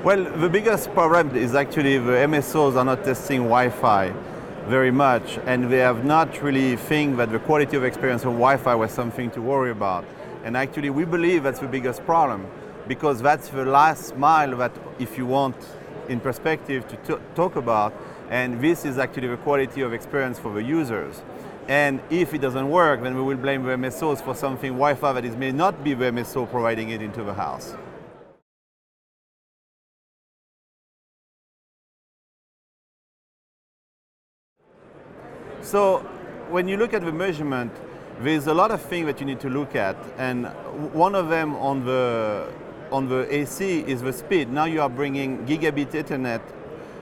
Well, the biggest problem is actually the MSOs are not testing Wi-Fi very much, and they have not really think that the quality of experience of Wi-Fi was something to worry about. And actually we believe that's the biggest problem, because that's the last mile that, if you want in perspective to talk about, and this is actually the quality of experience for the users. And if it doesn't work, then we will blame the MSOs for something Wi-Fi that may not be the MSO providing it into the house. So when you look at the measurement, there's a lot of things that you need to look at, and one of them on the AC is the speed. Now you are bringing gigabit Ethernet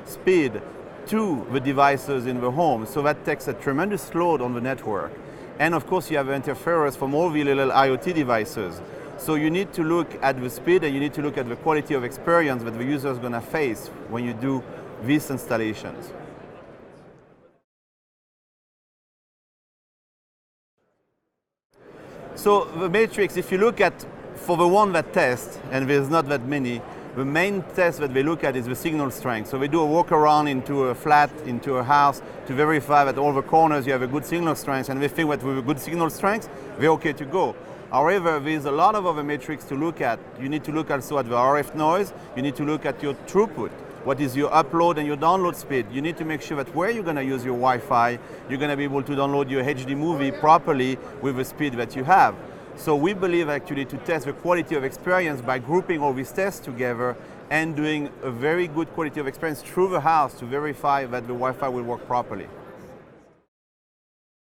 speed to the devices in the home, so that takes a tremendous load on the network. And of course you have interference from all the little IoT devices. So you need to look at the speed, and you need to look at the quality of experience that the user is going to face when you do these installations. So the matrix, if you look at, for the one that tests, and there's not that many, the main test that they look at is the signal strength. So they do a walk around into a flat, into a house, to verify that all the corners you have a good signal strength, and they think that with a good signal strength, they're okay to go. However, there's a lot of other metrics to look at. You need to look also at the RF noise, you need to look at your throughput. What is your upload and your download speed? You need to make sure that where you're going to use your Wi-Fi, you're going to be able to download your HD movie properly with the speed that you have. So we believe actually to test the quality of experience by grouping all these tests together and doing a very good quality of experience through the house to verify that the Wi-Fi will work properly.